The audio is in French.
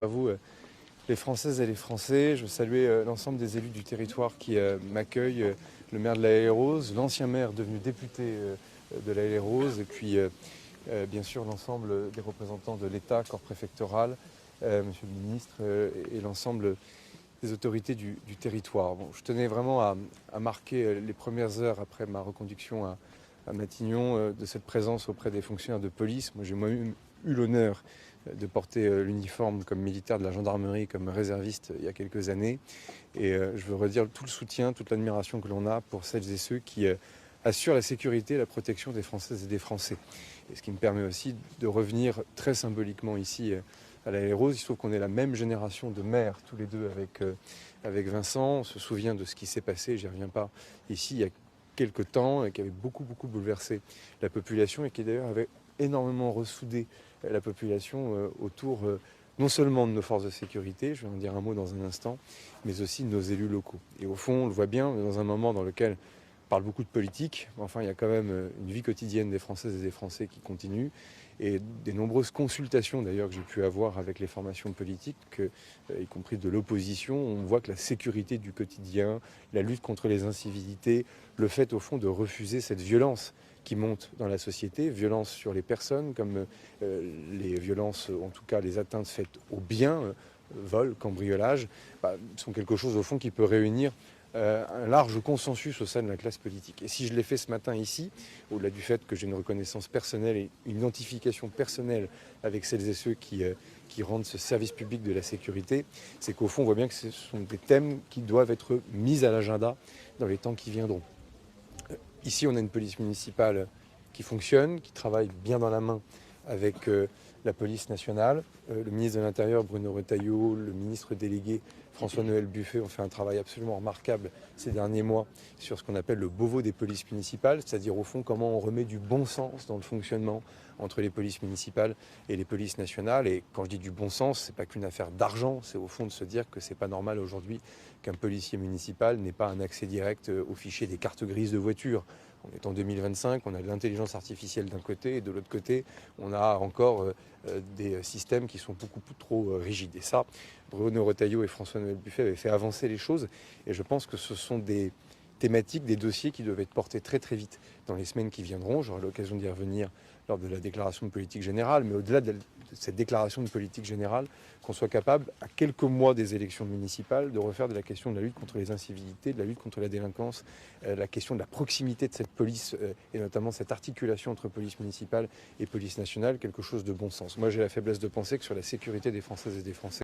À vous, les Françaises et les Français, je veux saluer l'ensemble des élus du territoire qui m'accueillent, le maire de la Haye-les-Roses, l'ancien maire devenu député de la Haye-les-Roses, et puis bien sûr l'ensemble des représentants de l'État, corps préfectoral, monsieur le ministre, et l'ensemble des autorités du territoire. Bon, je tenais vraiment à marquer les premières heures après ma reconduction à Matignon de cette présence auprès des fonctionnaires de police. Moi, j'ai moi-même eu l'honneur de porter l'uniforme comme militaire de la gendarmerie, comme réserviste il y a quelques années. Et je veux redire tout le soutien, toute l'admiration que l'on a pour celles et ceux qui assurent la sécurité et la protection des Françaises et des Français. Et ce qui me permet aussi de revenir très symboliquement ici à la Haye-les-Roses. Il se trouve qu'on est la même génération de maires, tous les deux avec Vincent. On se souvient de ce qui s'est passé, j'y reviens pas, ici il y a quelques temps, et qui avait beaucoup bouleversé la population et qui d'ailleurs avait énormément ressoudé la population autour non seulement de nos forces de sécurité, je vais en dire un mot dans un instant, mais aussi de nos élus locaux. Et au fond, on le voit bien, dans un moment dans lequel on parle beaucoup de politique, mais enfin il y a quand même une vie quotidienne des Françaises et des Français qui continue, et des nombreuses consultations d'ailleurs que j'ai pu avoir avec les formations politiques, y compris de l'opposition. On voit que la sécurité du quotidien, la lutte contre les incivilités, le fait au fond de refuser cette violence qui monte dans la société, violence sur les personnes, comme les violences, en tout cas les atteintes faites aux biens, vol, cambriolage, sont quelque chose au fond qui peut réunir un large consensus au sein de la classe politique. Et si je l'ai fait ce matin ici, au-delà du fait que j'ai une reconnaissance personnelle et une identification personnelle avec celles et ceux qui rendent ce service public de la sécurité, c'est qu'au fond on voit bien que ce sont des thèmes qui doivent être mis à l'agenda dans les temps qui viendront. Ici, on a une police municipale qui fonctionne, qui travaille bien dans la main avec la police nationale. Le ministre de l'Intérieur, Bruno Retailleau, le ministre délégué, François-Noël Buffet, ont fait un travail absolument remarquable ces derniers mois sur ce qu'on appelle le Beauvau des polices municipales, c'est-à-dire au fond comment on remet du bon sens dans le fonctionnement entre les polices municipales et les polices nationales. Et quand je dis du bon sens, c'est pas qu'une affaire d'argent, c'est au fond de se dire que c'est pas normal aujourd'hui qu'un policier municipal n'ait pas un accès direct au fichier des cartes grises de voiture. On est en 2025, on a de l'intelligence artificielle d'un côté, et de l'autre côté, on a encore des systèmes qui sont beaucoup trop rigides. Et ça, Bruno Retailleau et François-Noël Buffet avaient fait avancer les choses, et je pense que ce sont des thématiques, des dossiers qui doivent être portés très vite dans les semaines qui viendront. J'aurai l'occasion d'y revenir lors de la déclaration de politique générale, mais au-delà de cette déclaration de politique générale, qu'on soit capable, à quelques mois des élections municipales, de refaire de la question de la lutte contre les incivilités, de la lutte contre la délinquance, la question de la proximité de cette police, et notamment cette articulation entre police municipale et police nationale, quelque chose de bon sens. Moi, j'ai la faiblesse de penser que sur la sécurité des Françaises et des Français,